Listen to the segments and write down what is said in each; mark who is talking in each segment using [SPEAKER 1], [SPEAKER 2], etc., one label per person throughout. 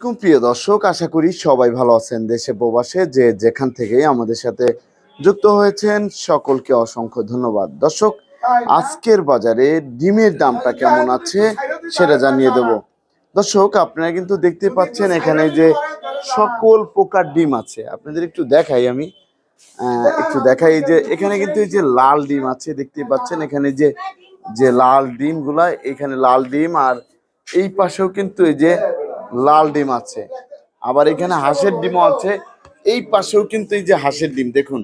[SPEAKER 1] আলাইকুম প্রিয় দর্শক, আশা করি সবাই ভালো আছেন। দেশে প্রবাসে যে যেখান থেকেই আমাদের সাথে যুক্ত হয়েছেন সকলকে অসংখ্য ধন্যবাদ। দর্শক, আজকের বাজারে ডিমের দামটা কেমন আছে সেটা জানিয়ে দেব। দর্শক, আপনারা কিন্তু দেখতে পাচ্ছেন এখানে যে সকল প্রকার ডিম আছে। আপনাদের একটু দেখাই, আমি একটু দেখাই যে এখানে কিন্তু এই যে লাল ডিম আছে, দেখতে পাচ্ছেন এখানে যে যে লাল ডিমগুলা, এখানে লাল ডিম, আর এই পাশেও কিন্তু এই যে লাল ডিম আছে। আবার এখানে হাঁসের ডিমও আছে, এই পাশেও কিন্তু এই যে হাঁসের ডিম, দেখুন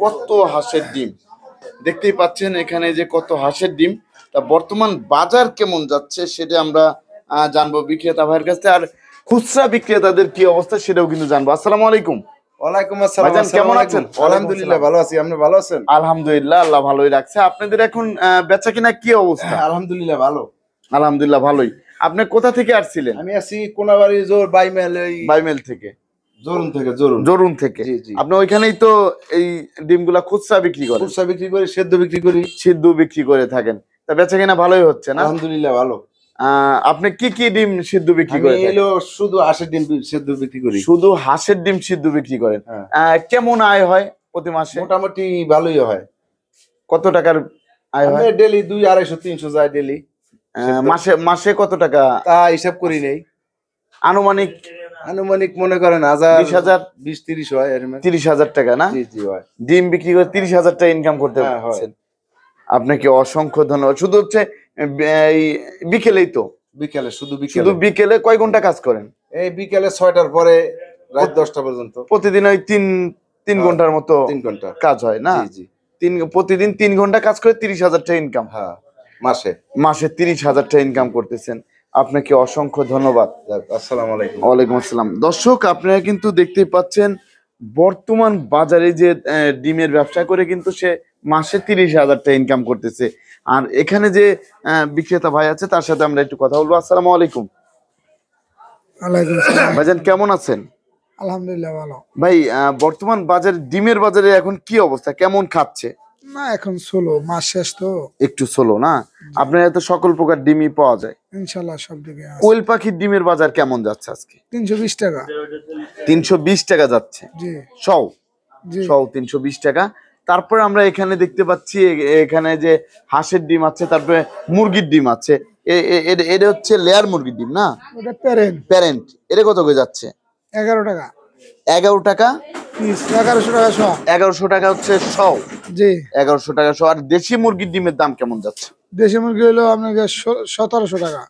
[SPEAKER 1] কত হাঁসের ডিম দেখতেই পাচ্ছেন এখানে যে কত হাঁসের ডিম। তা বর্তমান বাজার কেমন যাচ্ছে সেটা আমরা জানবো বিক্রেতা ভাইয়ের কাছ থেকে, আর খুচরা বিক্রেতাদের কি অবস্থা সেটাও কিন্তু জানবো। আসসালামু আলাইকুম।
[SPEAKER 2] ওয়ালাইকুম আসসালাম।
[SPEAKER 1] ভাইজান কেমন আছেন?
[SPEAKER 2] আলহামদুলিল্লাহ ভালো আছি, আপনি ভালো আছেন?
[SPEAKER 1] আলহামদুলিল্লাহ, আল্লাহ ভালোই রাখছে। আপনাদের এখন বেচা কিনা কি অবস্থা?
[SPEAKER 2] আলহামদুলিল্লাহ ভালো।
[SPEAKER 1] আলহামদুলিল্লাহ ভালোই। আপনি কোথা থেকে আসছিলেন?
[SPEAKER 2] আমি আছি কোনাবাড়ি জোর
[SPEAKER 1] বাইমেল থেকে।
[SPEAKER 2] জরুন
[SPEAKER 1] থেকে।
[SPEAKER 2] জি জি।
[SPEAKER 1] আপনি ওইখানেই তো এই ডিমগুলা খুচরা বিক্রি করেন?
[SPEAKER 2] খুচরা বিক্রি করি, সেদ্ধ বিক্রি করি।
[SPEAKER 1] সিদ্ধ বিক্রি করে থাকেন, তা বেচা কিনা ভালোই হচ্ছে না?
[SPEAKER 2] আলহামদুলিল্লাহ ভালো।
[SPEAKER 1] আপনি কি কি ডিম সিদ্ধ বিক্রি
[SPEAKER 2] আমি
[SPEAKER 1] করেন?
[SPEAKER 2] এলো শুধু হাঁসের ডিম সেদ্ধ বিক্রি করি।
[SPEAKER 1] শুধু হাঁসের ডিম সিদ্ধ বিক্রি করেন? কেমন আয় হয় প্রতি মাসে?
[SPEAKER 2] মোটামুটি ভালোই হয়।
[SPEAKER 1] কত টাকার আয় হয়?
[SPEAKER 2] ডেলি 200-250-300 যায় ডেলি।
[SPEAKER 1] মাসে মাসে কত টাকা
[SPEAKER 2] তা হিসাব করি নেই,
[SPEAKER 1] আনুমানিক?
[SPEAKER 2] আনুমানিক মনে করেন
[SPEAKER 1] 20,000
[SPEAKER 2] 20-30 হয়।
[SPEAKER 1] 30,000 টাকা না?
[SPEAKER 2] জি জি হয়।
[SPEAKER 1] ডিম বিক্রি করে 30,000 টাকা ইনকাম করতে পারছেন। আপনাকে অসংখ্য ধন্যবাদ। শুধু হচ্ছে এই বিকেলেই তো?
[SPEAKER 2] বিকেলে, শুধু
[SPEAKER 1] শুধু বিকেলে কয় ঘন্টা কাজ করেন?
[SPEAKER 2] এই বিকেলে 6টার পরে রাত 10টা পর্যন্ত।
[SPEAKER 1] প্রতিদিন ওই তিন ঘন্টার মতো
[SPEAKER 2] 3 ঘন্টা
[SPEAKER 1] কাজ হয় না?
[SPEAKER 2] জি জি।
[SPEAKER 1] প্রতিদিন 3 ঘন্টা কাজ করে 30,000 টাকা ইনকাম।
[SPEAKER 2] হ্যাঁ, মাসে
[SPEAKER 1] 30,000 টাকা ইনকাম করতেছেন। আপনাকে অসংখ্য ধন্যবাদ।
[SPEAKER 2] আসসালামু আলাইকুম।
[SPEAKER 1] ওয়ালাইকুম আসসালাম। দর্শক, আপনারা কিন্তু দেখতে পাচ্ছেন বর্তমান বাজারে যে ডিমের ব্যবসা করে কিন্তু সে মাসে 30,000 টাকা ইনকাম করতেছে। আর এখানে যে বিক্রেতা ভাই আছে তার সাথে আমরা একটু কথা বলবো। আসসালামু আলাইকুম।
[SPEAKER 3] ওয়ালাইকুম সালাম।
[SPEAKER 1] ভাইজান কেমন আছেন?
[SPEAKER 3] আলহামদুলিল্লাহ ভালো।
[SPEAKER 1] ভাই, বর্তমান বাজারে ডিমের বাজারে এখন কি অবস্থা, কেমন খাচ্ছে?
[SPEAKER 3] না, এখন ষোলো মাস শেষ তো
[SPEAKER 1] একটু স্লো না? আপনার এত সকল প্রকার ডিমই পাওয়া যায়
[SPEAKER 3] ইনশাল্লাহ সব দিকে আছে।
[SPEAKER 1] কোয়েল পাখির ডিমের বাজার কেমন যাচ্ছে আজকে?
[SPEAKER 3] 320 টাকা।
[SPEAKER 1] 320 টাকা যাচ্ছে
[SPEAKER 3] জি
[SPEAKER 1] সও?
[SPEAKER 3] জি।
[SPEAKER 1] 320 টাকা। তারপরে আমরা এখানে দেখতে পাচ্ছি এখানে যে হাঁসের ডিম আছে, তারপরে মুরগির ডিম আছে। এটা হচ্ছে লেয়ার মুরগির ডিম না?
[SPEAKER 3] ওটা প্যারেন্ট।
[SPEAKER 1] এটা কত করে যাচ্ছে?
[SPEAKER 3] 11 টাকা
[SPEAKER 1] 11 টাকা
[SPEAKER 3] পিস। 1100 টাকা শ।
[SPEAKER 1] 1100 টাকা হচ্ছে সও?
[SPEAKER 3] জি।
[SPEAKER 1] 1100 টাকা সও। আর দেশি মুরগির ডিমের দাম কেমন যাচ্ছে?
[SPEAKER 3] দেশি মুরগি হলো আপনাকে 1700 টাকা।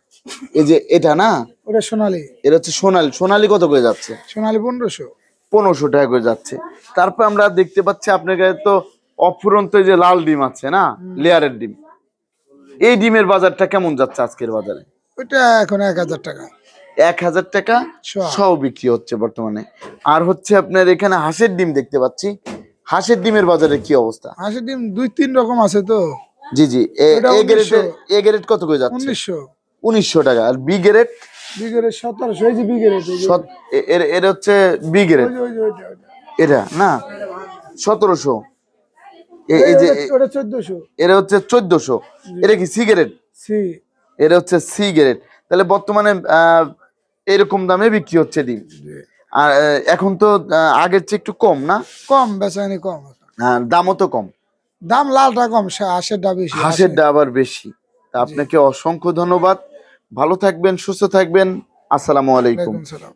[SPEAKER 1] এই যে এটা না,
[SPEAKER 3] ওটা সোনালী।
[SPEAKER 1] এটা হচ্ছে সোনালী কত করে যাচ্ছে?
[SPEAKER 3] সোনালী 1500।
[SPEAKER 1] 1500 টাকা করে যাচ্ছে। তারপর আমরা দেখতে পাচ্ছি আপনার কাছে তো অফুরন্ত যে লাল ডিম আছে না, লেয়ারের ডিম, এই ডিমের বাজারটা কেমন যাচ্ছে আজকের বাজারে?
[SPEAKER 3] ওটা এখন 1000 টাকা।
[SPEAKER 1] 1000 টাকা সহ বিক্রি হচ্ছে বর্তমানে। আর হচ্ছে আপনার এখানে হাঁসের ডিম দেখতে পাচ্ছি, হাঁসের ডিমের বাজারে কি অবস্থা?
[SPEAKER 3] হাঁসের ডিম 2-3 রকম আছে তো।
[SPEAKER 1] জি জি। এ গ্রেড কত করে যাচ্ছে? 1900 টাকা। আর বি গ্রেড?
[SPEAKER 3] B grade 1700। এই যে বি গ্রেড,
[SPEAKER 1] এর হচ্ছে বি গ্রেড, এটা না 1700। এই যে
[SPEAKER 3] ওটা 1400।
[SPEAKER 1] এটা হচ্ছে 1400। এটা কি সি গ্রেড?
[SPEAKER 3] সি।
[SPEAKER 1] এটা হচ্ছে সি গ্রেড। তাহলে বর্তমানে এরকম দামে বিক্রি হচ্ছে ডিম। আর এখন তো আগের চেয়ে একটু কম না?
[SPEAKER 3] কম বেচানি কম।
[SPEAKER 1] দামও তো কম।
[SPEAKER 3] দাম লালটা কম, হাঁসেরটা বেশি।
[SPEAKER 1] হাঁসেরটা আবার বেশি। তা আপনাকে অসংখ্য ধন্যবাদ। ভালো থাকবেন, সুস্থ থাকবেন। আসসালামু আলাইকুম।
[SPEAKER 3] সালাম।